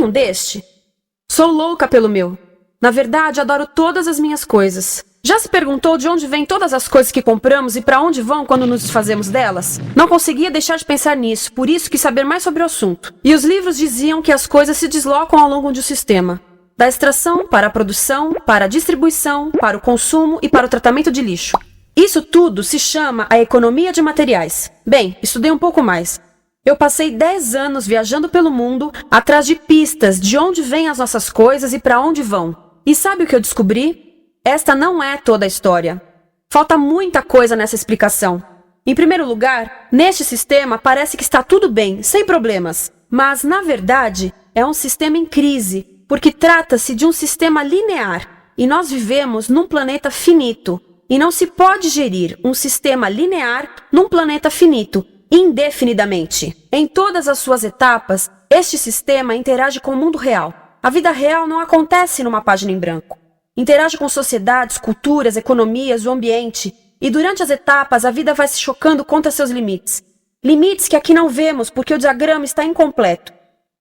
um deste? Sou louca pelo meu. Na verdade, adoro todas as minhas coisas. Já se perguntou de onde vêm todas as coisas que compramos e para onde vão quando nos desfazemos delas? Não conseguia deixar de pensar nisso, por isso quis saber mais sobre o assunto. E os livros diziam que as coisas se deslocam ao longo de um sistema. Da extração, para a produção, para a distribuição, para o consumo e para o tratamento de lixo. Isso tudo se chama a economia de materiais. Bem, estudei um pouco mais. Eu passei 10 anos viajando pelo mundo, atrás de pistas de onde vêm as nossas coisas e para onde vão. E sabe o que eu descobri? Esta não é toda a história. Falta muita coisa nessa explicação. Em primeiro lugar, neste sistema parece que está tudo bem, sem problemas. Mas, na verdade, é um sistema em crise, porque trata-se de um sistema linear. E nós vivemos num planeta finito. E não se pode gerir um sistema linear num planeta finito, indefinidamente. Em todas as suas etapas, este sistema interage com o mundo real. A vida real não acontece numa página em branco. Interage com sociedades, culturas, economias, o ambiente. E durante as etapas, a vida vai se chocando contra seus limites. Limites que aqui não vemos porque o diagrama está incompleto.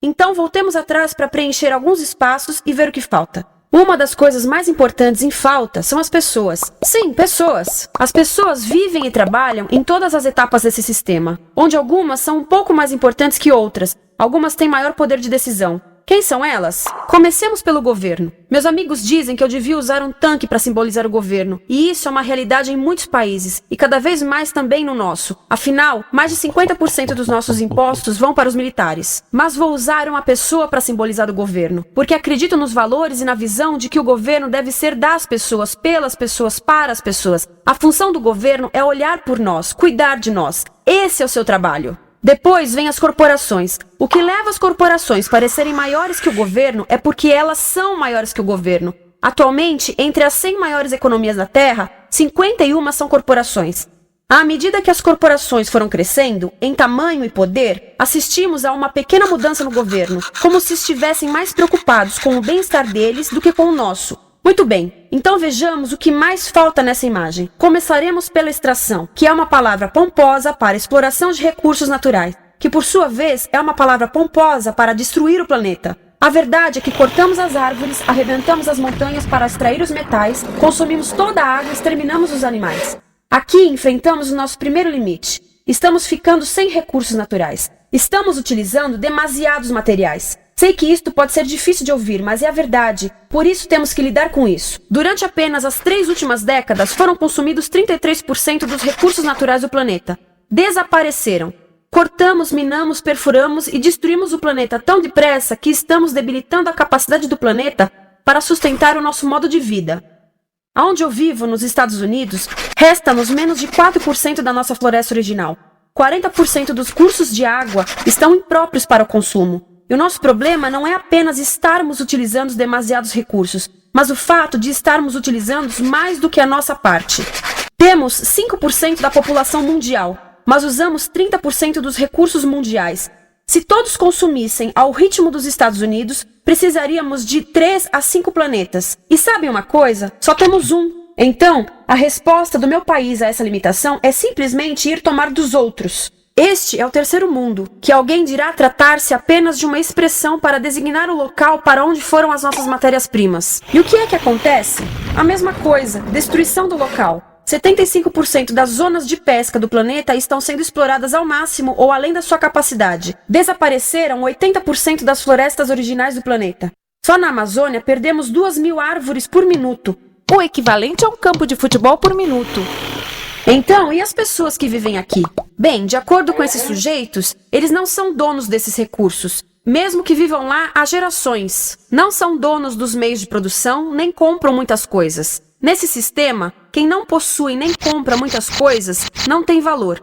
Então voltemos atrás para preencher alguns espaços e ver o que falta. Uma das coisas mais importantes em falta são as pessoas. Sim, pessoas. As pessoas vivem e trabalham em todas as etapas desse sistema, onde algumas são um pouco mais importantes que outras. Algumas têm maior poder de decisão. Quem são elas? Comecemos pelo governo. Meus amigos dizem que eu devia usar um tanque para simbolizar o governo, e isso é uma realidade em muitos países, e cada vez mais também no nosso. Afinal, mais de 50% dos nossos impostos vão para os militares. Mas vou usar uma pessoa para simbolizar o governo, porque acredito nos valores e na visão de que o governo deve ser das pessoas, pelas pessoas, para as pessoas. A função do governo é olhar por nós, cuidar de nós. Esse é o seu trabalho. Depois vem as corporações. O que leva as corporações a parecerem maiores que o governo é porque elas são maiores que o governo. Atualmente, entre as 100 maiores economias da Terra, 51 são corporações. À medida que as corporações foram crescendo, em tamanho e poder, assistimos a uma pequena mudança no governo, como se estivessem mais preocupados com o bem-estar deles do que com o nosso. Muito bem, então vejamos o que mais falta nessa imagem. Começaremos pela extração, que é uma palavra pomposa para exploração de recursos naturais, que por sua vez é uma palavra pomposa para destruir o planeta. A verdade é que cortamos as árvores, arrebentamos as montanhas para extrair os metais, consumimos toda a água e exterminamos os animais. Aqui enfrentamos o nosso primeiro limite. Estamos ficando sem recursos naturais. Estamos utilizando demasiados materiais. Sei que isto pode ser difícil de ouvir, mas é a verdade. Por isso temos que lidar com isso. Durante apenas as 3 últimas décadas, foram consumidos 33% dos recursos naturais do planeta. Desapareceram. Cortamos, minamos, perfuramos e destruímos o planeta tão depressa que estamos debilitando a capacidade do planeta para sustentar o nosso modo de vida. Onde eu vivo, nos Estados Unidos, resta-nos menos de 4% da nossa floresta original. 40% dos cursos de água estão impróprios para o consumo. E o nosso problema não é apenas estarmos utilizando demasiados recursos, mas o fato de estarmos utilizando mais do que a nossa parte. Temos 5% da população mundial, mas usamos 30% dos recursos mundiais. Se todos consumissem ao ritmo dos Estados Unidos, precisaríamos de 3 a 5 planetas. E sabem uma coisa? Só temos um. Então, a resposta do meu país a essa limitação é simplesmente ir tomar dos outros. Este é o terceiro mundo, que alguém dirá tratar-se apenas de uma expressão para designar o local para onde foram as nossas matérias-primas. E o que é que acontece? A mesma coisa, destruição do local. 75% das zonas de pesca do planeta estão sendo exploradas ao máximo ou além da sua capacidade. Desapareceram 80% das florestas originais do planeta. Só na Amazônia perdemos 2.000 árvores por minuto, o equivalente a um campo de futebol por minuto. Então, e as pessoas que vivem aqui? Bem, de acordo com esses sujeitos, eles não são donos desses recursos. Mesmo que vivam lá há gerações. Não são donos dos meios de produção, nem compram muitas coisas. Nesse sistema, quem não possui nem compra muitas coisas não tem valor.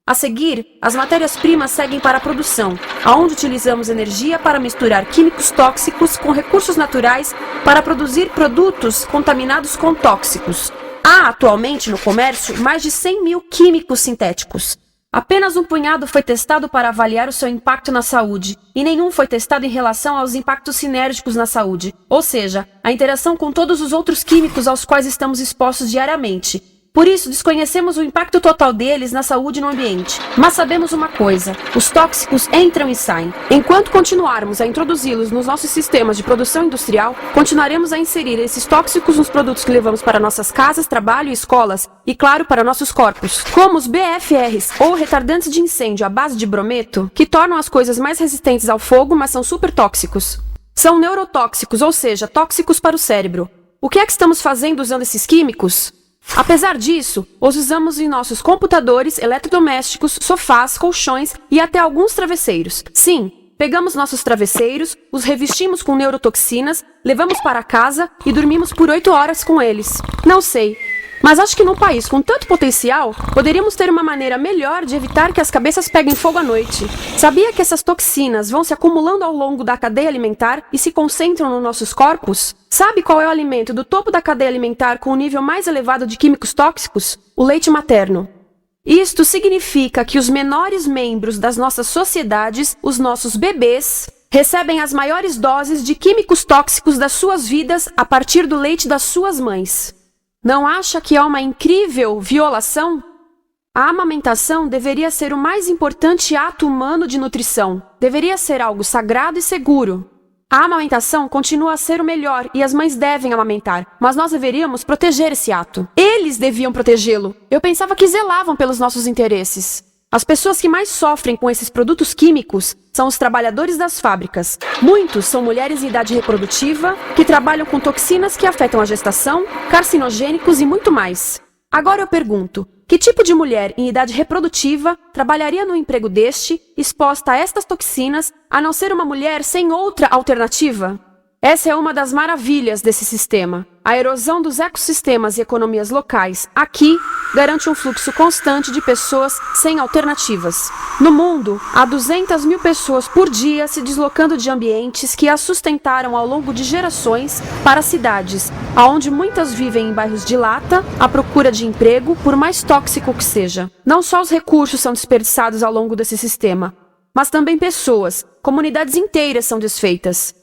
A seguir, as matérias-primas seguem para a produção, aonde utilizamos energia para misturar químicos tóxicos com recursos naturais para produzir produtos contaminados com tóxicos. Há atualmente no comércio mais de 100.000 químicos sintéticos. Apenas um punhado foi testado para avaliar o seu impacto na saúde, e nenhum foi testado em relação aos impactos sinérgicos na saúde, ou seja, a interação com todos os outros químicos aos quais estamos expostos diariamente. Por isso, desconhecemos o impacto total deles na saúde e no ambiente. Mas sabemos uma coisa: os tóxicos entram e saem. Enquanto continuarmos a introduzi-los nos nossos sistemas de produção industrial, continuaremos a inserir esses tóxicos nos produtos que levamos para nossas casas, trabalho e escolas, e claro, para nossos corpos. Como os BFRs, ou retardantes de incêndio à base de brometo, que tornam as coisas mais resistentes ao fogo, mas são super tóxicos. São neurotóxicos, ou seja, tóxicos para o cérebro. O que é que estamos fazendo usando esses químicos? Apesar disso, os usamos em nossos computadores, eletrodomésticos, sofás, colchões e até alguns travesseiros. Sim, pegamos nossos travesseiros, os revestimos com neurotoxinas, levamos para casa e dormimos por 8 horas com eles. Não sei, mas acho que num país com tanto potencial, poderíamos ter uma maneira melhor de evitar que as cabeças peguem fogo à noite. Sabia que essas toxinas vão se acumulando ao longo da cadeia alimentar e se concentram nos nossos corpos? Sabe qual é o alimento do topo da cadeia alimentar com o nível mais elevado de químicos tóxicos? O leite materno. Isto significa que os menores membros das nossas sociedades, os nossos bebês, recebem as maiores doses de químicos tóxicos das suas vidas a partir do leite das suas mães. Não acha que é uma incrível violação? A amamentação deveria ser o mais importante ato humano de nutrição. Deveria ser algo sagrado e seguro. A amamentação continua a ser o melhor e as mães devem amamentar, mas nós deveríamos proteger esse ato. Eles deviam protegê-lo. Eu pensava que zelavam pelos nossos interesses. As pessoas que mais sofrem com esses produtos químicos são os trabalhadores das fábricas. Muitos são mulheres em idade reprodutiva, que trabalham com toxinas que afetam a gestação, carcinogênicos e muito mais. Agora eu pergunto, que tipo de mulher em idade reprodutiva trabalharia num emprego deste, exposta a estas toxinas, a não ser uma mulher sem outra alternativa? Essa é uma das maravilhas desse sistema. A erosão dos ecossistemas e economias locais aqui garante um fluxo constante de pessoas sem alternativas. No mundo, há 200 mil pessoas por dia se deslocando de ambientes que as sustentaram ao longo de gerações para cidades, onde muitas vivem em bairros de lata, à procura de emprego, por mais tóxico que seja. Não só os recursos são desperdiçados ao longo desse sistema, mas também pessoas, comunidades inteiras são desfeitas.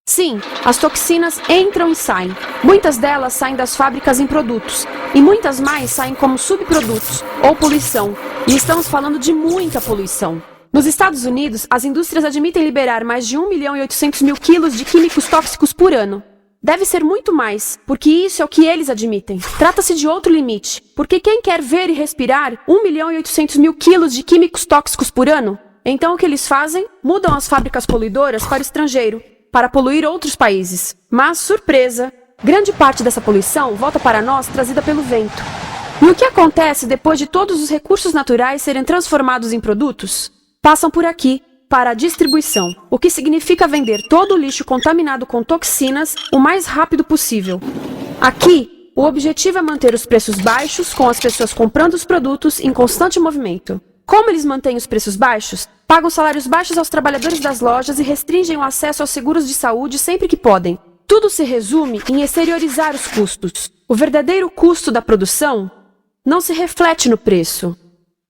Sim, as toxinas entram e saem. Muitas delas saem das fábricas em produtos, e muitas mais saem como subprodutos, ou poluição. E estamos falando de muita poluição. Nos Estados Unidos, as indústrias admitem liberar mais de 1.800.000 quilos de químicos tóxicos por ano. Deve ser muito mais, porque isso é o que eles admitem. Trata-se de outro limite, porque quem quer ver e respirar 1.800.000 quilos de químicos tóxicos por ano? Então o que eles fazem? Mudam as fábricas poluidoras para o estrangeiro, para poluir outros países. Mas, surpresa, grande parte dessa poluição volta para nós trazida pelo vento. E o que acontece depois de todos os recursos naturais serem transformados em produtos? Passam por aqui, para a distribuição, o que significa vender todo o lixo contaminado com toxinas o mais rápido possível. Aqui, o objetivo é manter os preços baixos, com as pessoas comprando os produtos em constante movimento. Como eles mantêm os preços baixos? Pagam salários baixos aos trabalhadores das lojas e restringem o acesso aos seguros de saúde sempre que podem. Tudo se resume em exteriorizar os custos. O verdadeiro custo da produção não se reflete no preço.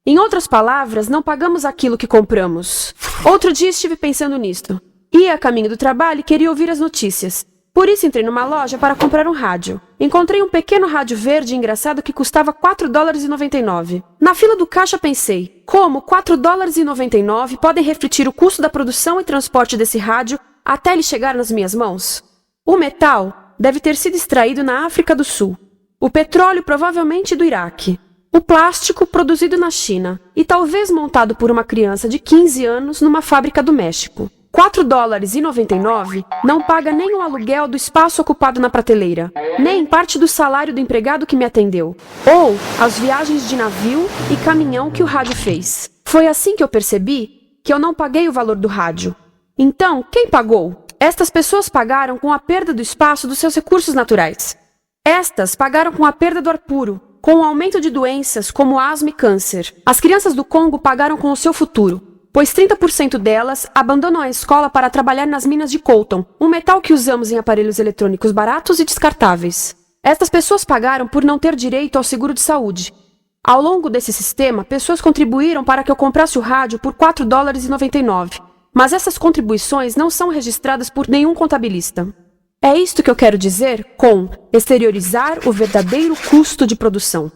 Em outras palavras, não pagamos aquilo que compramos. Outro dia estive pensando nisto. Ia a caminho do trabalho e queria ouvir as notícias. Por isso entrei numa loja para comprar um rádio. Encontrei um pequeno rádio verde engraçado que custava $4,99. Na fila do caixa pensei, como $4,99 podem refletir o custo da produção e transporte desse rádio até ele chegar nas minhas mãos? O metal deve ter sido extraído na África do Sul. O petróleo provavelmente do Iraque. O plástico produzido na China e talvez montado por uma criança de 15 anos numa fábrica do México. $4,99 não paga nem o aluguel do espaço ocupado na prateleira, nem parte do salário do empregado que me atendeu, ou as viagens de navio e caminhão que o rádio fez. Foi assim que eu percebi que eu não paguei o valor do rádio. Então, quem pagou? Estas pessoas pagaram com a perda do espaço dos seus recursos naturais. Estas pagaram com a perda do ar puro, com o aumento de doenças como asma e câncer. As crianças do Congo pagaram com o seu futuro, pois 30% delas abandonam a escola para trabalhar nas minas de coltan, um metal que usamos em aparelhos eletrônicos baratos e descartáveis. Estas pessoas pagaram por não ter direito ao seguro de saúde. Ao longo desse sistema, pessoas contribuíram para que eu comprasse o rádio por $4,99, mas essas contribuições não são registradas por nenhum contabilista. É isto que eu quero dizer com exteriorizar o verdadeiro custo de produção.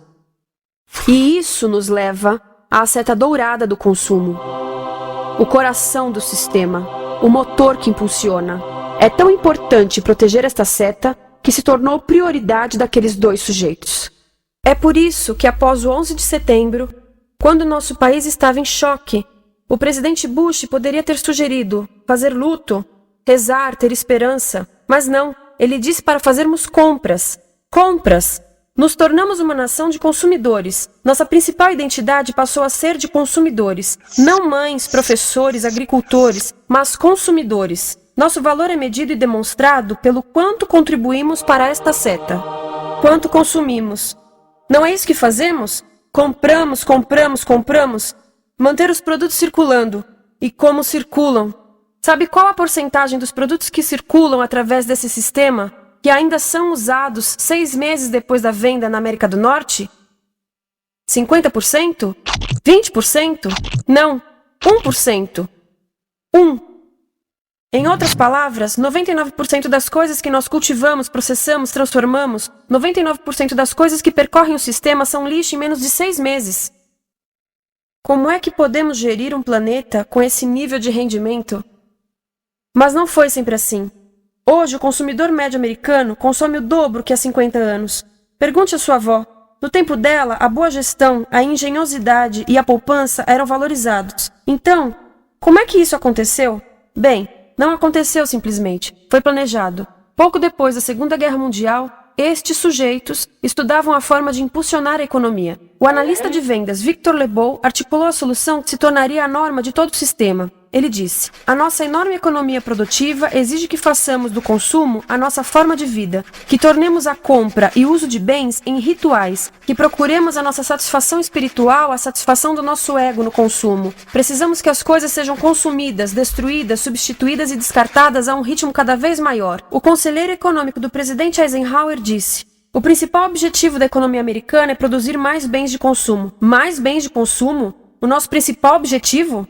E isso nos leva à seta dourada do consumo. O coração do sistema, o motor que impulsiona. É tão importante proteger esta seta que se tornou prioridade daqueles dois sujeitos. É por isso que após o 11 de setembro, quando nosso país estava em choque, o presidente Bush poderia ter sugerido fazer luto, rezar, ter esperança, mas não, ele disse para fazermos compras. Compras! Nos tornamos uma nação de consumidores. Nossa principal identidade passou a ser de consumidores. Não mães, professores, agricultores, mas consumidores. Nosso valor é medido e demonstrado pelo quanto contribuímos para esta seta. Quanto consumimos. Não é isso que fazemos? Compramos, compramos, compramos. Manter os produtos circulando. E como circulam? Sabe qual a porcentagem dos produtos que circulam através desse sistema que ainda são usados 6 meses depois da venda na América do Norte? 50%? 20%? Não, 1%. 1. Em outras palavras, 99% das coisas que nós cultivamos, processamos, transformamos, 99% das coisas que percorrem o sistema são lixo em menos de 6 meses. Como é que podemos gerir um planeta com esse nível de rendimento? Mas não foi sempre assim. Hoje, o consumidor médio americano consome o dobro que há 50 anos. Pergunte à sua avó. No tempo dela, a boa gestão, a engenhosidade e a poupança eram valorizados. Então, como é que isso aconteceu? Bem, não aconteceu simplesmente. Foi planejado. Pouco depois da Segunda Guerra Mundial, estes sujeitos estudavam a forma de impulsionar a economia. O analista de vendas Victor Lebow articulou a solução que se tornaria a norma de todo o sistema. Ele disse: a nossa enorme economia produtiva exige que façamos do consumo a nossa forma de vida, que tornemos a compra e uso de bens em rituais, que procuremos a nossa satisfação espiritual, a satisfação do nosso ego no consumo. Precisamos que as coisas sejam consumidas, destruídas, substituídas e descartadas a um ritmo cada vez maior. O conselheiro econômico do presidente Eisenhower disse: o principal objetivo da economia americana é produzir mais bens de consumo. Mais bens de consumo? O nosso principal objetivo?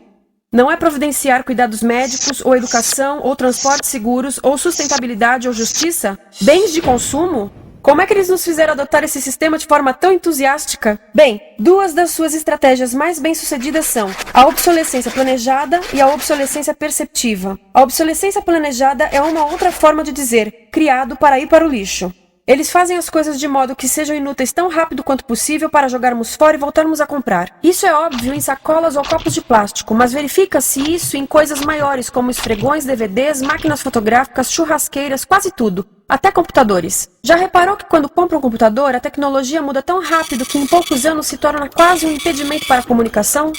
Não é providenciar cuidados médicos, ou educação, ou transportes seguros, ou sustentabilidade, ou justiça? Bens de consumo? Como é que eles nos fizeram adotar esse sistema de forma tão entusiástica? Bem, 2 das suas estratégias mais bem-sucedidas são a obsolescência planejada e a obsolescência perceptiva. A obsolescência planejada é uma outra forma de dizer criado para ir para o lixo. Eles fazem as coisas de modo que sejam inúteis tão rápido quanto possível para jogarmos fora e voltarmos a comprar. Isso é óbvio em sacolas ou copos de plástico, mas verifica-se isso em coisas maiores como esfregões, DVDs, máquinas fotográficas, churrasqueiras, quase tudo. Até computadores. Já reparou que quando compra um computador, a tecnologia muda tão rápido que em poucos anos se torna quase um impedimento para a comunicação?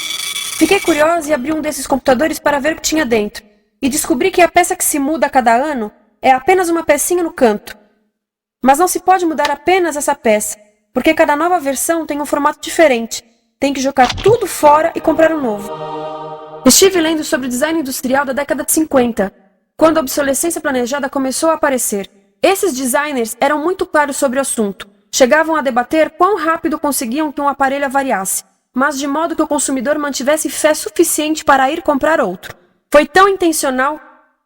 Fiquei curiosa e abri um desses computadores para ver o que tinha dentro. E descobri que a peça que se muda a cada ano é apenas uma pecinha no canto. Mas não se pode mudar apenas essa peça, porque cada nova versão tem um formato diferente. Tem que jogar tudo fora e comprar um novo. Estive lendo sobre o design industrial da década de 50, quando a obsolescência planejada começou a aparecer. Esses designers eram muito claros sobre o assunto. Chegavam a debater quão rápido conseguiam que um aparelho avariasse, mas de modo que o consumidor mantivesse fé suficiente para ir comprar outro. Foi tão intencional,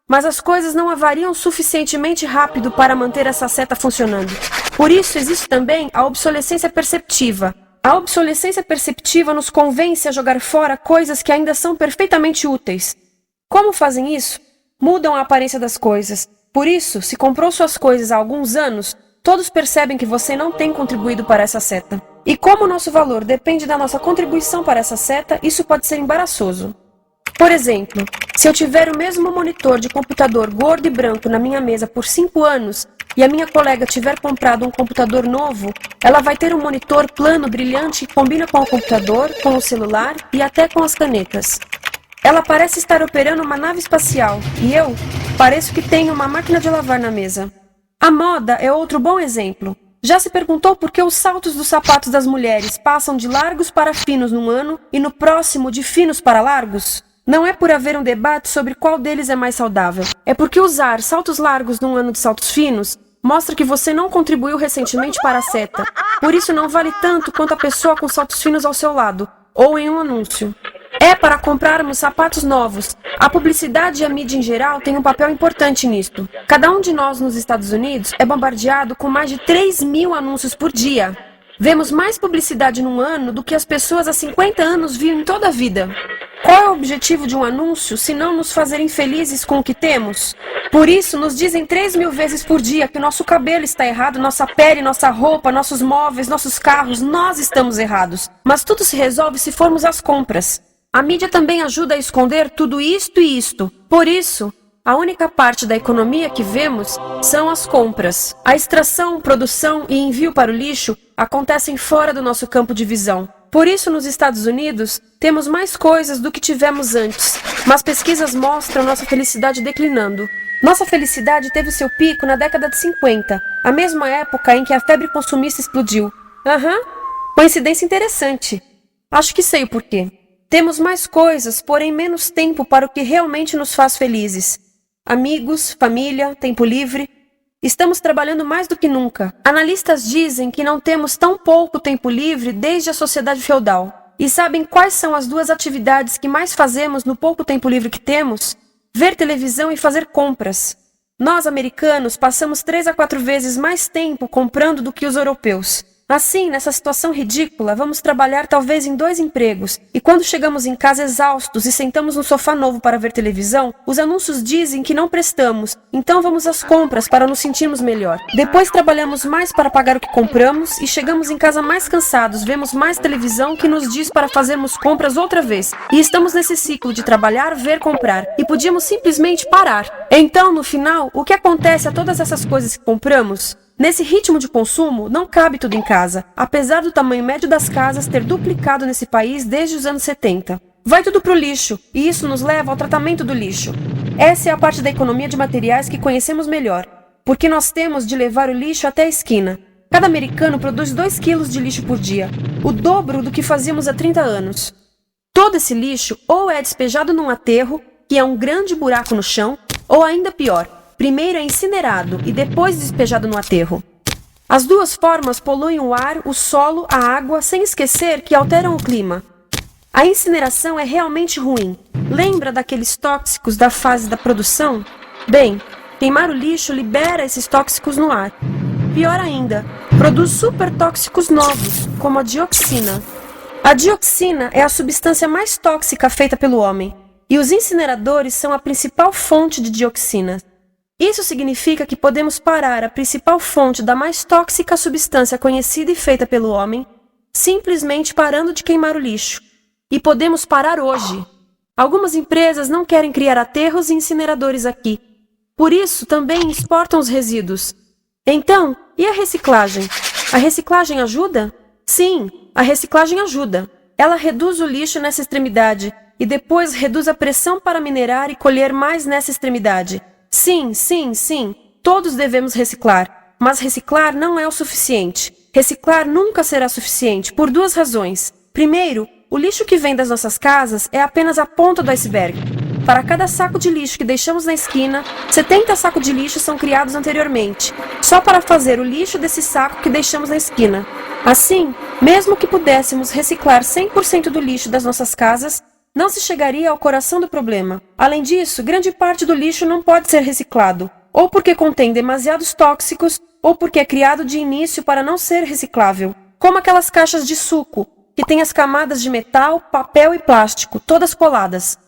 mas as coisas não avariam suficientemente rápido para manter essa seta funcionando. Por isso existe também a obsolescência perceptiva. A obsolescência perceptiva nos convence a jogar fora coisas que ainda são perfeitamente úteis. Como fazem isso? Mudam a aparência das coisas. Por isso, se comprou suas coisas há alguns anos, todos percebem que você não tem contribuído para essa seta. E como o nosso valor depende da nossa contribuição para essa seta, isso pode ser embaraçoso. Por exemplo, se eu tiver o mesmo monitor de computador gordo e branco na minha mesa por 5 anos e a minha colega tiver comprado um computador novo, ela vai ter um monitor plano brilhante que combina com o computador, com o celular e até com as canetas. Ela parece estar operando uma nave espacial e eu pareço que tenho uma máquina de lavar na mesa. A moda é outro bom exemplo. Já se perguntou por que os saltos dos sapatos das mulheres passam de largos para finos num ano e no próximo de finos para largos? Não é por haver um debate sobre qual deles é mais saudável. É porque usar saltos largos num ano de saltos finos mostra que você não contribuiu recentemente para a seta. Por isso não vale tanto quanto a pessoa com saltos finos ao seu lado, ou em um anúncio. É para comprarmos sapatos novos. A publicidade e a mídia em geral têm um papel importante nisto. Cada um de nós nos Estados Unidos é bombardeado com mais de 3.000 anúncios por dia. Vemos mais publicidade num ano do que as pessoas há 50 anos viam em toda a vida. Qual é o objetivo de um anúncio, se não nos fazer infelizes com o que temos? Por isso, nos dizem 3.000 vezes por dia que nosso cabelo está errado, nossa pele, nossa roupa, nossos móveis, nossos carros, nós estamos errados. Mas tudo se resolve se formos às compras. A mídia também ajuda a esconder tudo isto e isto. Por isso, a única parte da economia que vemos são as compras. A extração, produção e envio para o lixo acontecem fora do nosso campo de visão. Por isso, nos Estados Unidos, temos mais coisas do que tivemos antes, mas pesquisas mostram nossa felicidade declinando. Nossa felicidade teve seu pico na década de 50, a mesma época em que a febre consumista explodiu. Coincidência interessante. Acho que sei o porquê. Temos mais coisas, porém menos tempo para o que realmente nos faz felizes. Amigos, família, tempo livre. Estamos trabalhando mais do que nunca. Analistas dizem que não temos tão pouco tempo livre desde a sociedade feudal. E sabem quais são as duas atividades que mais fazemos no pouco tempo livre que temos? Ver televisão e fazer compras. Nós, americanos, passamos 3 a 4 vezes mais tempo comprando do que os europeus. Assim, nessa situação ridícula, vamos trabalhar talvez em 2 empregos, e quando chegamos em casa exaustos e sentamos no sofá novo para ver televisão, os anúncios dizem que não prestamos, então vamos às compras para nos sentirmos melhor. Depois trabalhamos mais para pagar o que compramos e chegamos em casa mais cansados, vemos mais televisão que nos diz para fazermos compras outra vez. E estamos nesse ciclo de trabalhar, ver, comprar, e podíamos simplesmente parar. Então, no final, o que acontece a todas essas coisas que compramos? Nesse ritmo de consumo, não cabe tudo em casa, apesar do tamanho médio das casas ter duplicado nesse país desde os anos 70. Vai tudo pro lixo, e isso nos leva ao tratamento do lixo. Essa é a parte da economia de materiais que conhecemos melhor, porque nós temos de levar o lixo até a esquina. Cada americano produz 2 quilos de lixo por dia, o dobro do que fazíamos há 30 anos. Todo esse lixo ou é despejado num aterro, que é um grande buraco no chão, ou ainda pior, primeiro é incinerado e depois despejado no aterro. As duas formas poluem o ar, o solo, a água, sem esquecer que alteram o clima. A incineração é realmente ruim. Lembra daqueles tóxicos da fase da produção? Bem, queimar o lixo libera esses tóxicos no ar. Pior ainda, produz supertóxicos novos, como a dioxina. A dioxina é a substância mais tóxica feita pelo homem, e os incineradores são a principal fonte de dioxina. Isso significa que podemos parar a principal fonte da mais tóxica substância conhecida e feita pelo homem, simplesmente parando de queimar o lixo. E podemos parar hoje. Algumas empresas não querem criar aterros e incineradores aqui. Por isso, também exportam os resíduos. Então, e a reciclagem? A reciclagem ajuda? Sim, a reciclagem ajuda. Ela reduz o lixo nessa extremidade e depois reduz a pressão para minerar e colher mais nessa extremidade. Sim, todos devemos reciclar, mas reciclar não é o suficiente. Reciclar nunca será suficiente, por 2 razões. Primeiro, o lixo que vem das nossas casas é apenas a ponta do iceberg. Para cada saco de lixo que deixamos na esquina, 70 sacos de lixo são criados anteriormente, só para fazer o lixo desse saco que deixamos na esquina. Assim, mesmo que pudéssemos reciclar 100% do lixo das nossas casas, não se chegaria ao coração do problema. Além disso, grande parte do lixo não pode ser reciclado, ou porque contém demasiados tóxicos, ou porque é criado de início para não ser reciclável, como aquelas caixas de suco, que têm as camadas de metal, papel e plástico, todas coladas.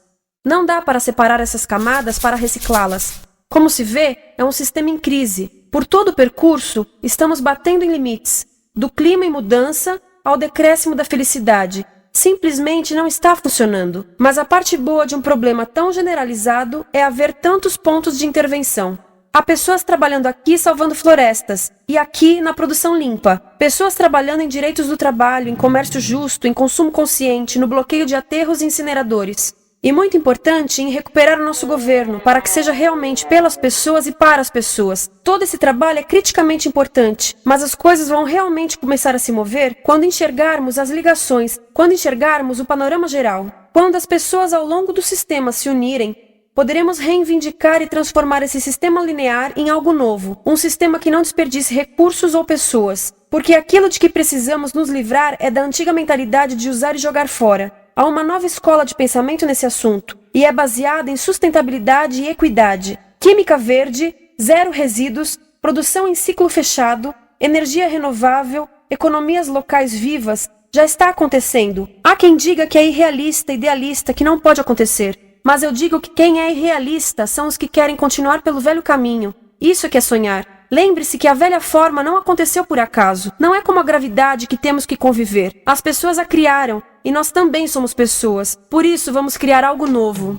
Não dá para separar essas camadas para reciclá-las. Como se vê, é um sistema em crise. Por todo o percurso, estamos batendo em limites, do clima em mudança ao decréscimo da felicidade. Simplesmente não está funcionando. Mas a parte boa de um problema tão generalizado é haver tantos pontos de intervenção. Há pessoas trabalhando aqui salvando florestas, e aqui na produção limpa. Pessoas trabalhando em direitos do trabalho, em comércio justo, em consumo consciente, no bloqueio de aterros e incineradores. E muito importante, em recuperar o nosso governo, para que seja realmente pelas pessoas e para as pessoas. Todo esse trabalho é criticamente importante, mas as coisas vão realmente começar a se mover quando enxergarmos as ligações, quando enxergarmos o panorama geral. Quando as pessoas ao longo do sistema se unirem, poderemos reivindicar e transformar esse sistema linear em algo novo, um sistema que não desperdice recursos ou pessoas, porque aquilo de que precisamos nos livrar é da antiga mentalidade de usar e jogar fora. Há uma nova escola de pensamento nesse assunto, e é baseada em sustentabilidade e equidade, química verde, zero resíduos, produção em ciclo fechado, energia renovável, economias locais vivas, já está acontecendo. Há quem diga que é irrealista, idealista, que não pode acontecer. Mas eu digo que quem é irrealista são os que querem continuar pelo velho caminho. Isso é que é sonhar. Lembre-se que a velha forma não aconteceu por acaso. Não é como a gravidade que temos que conviver. As pessoas a criaram, e nós também somos pessoas. Por isso, vamos criar algo novo.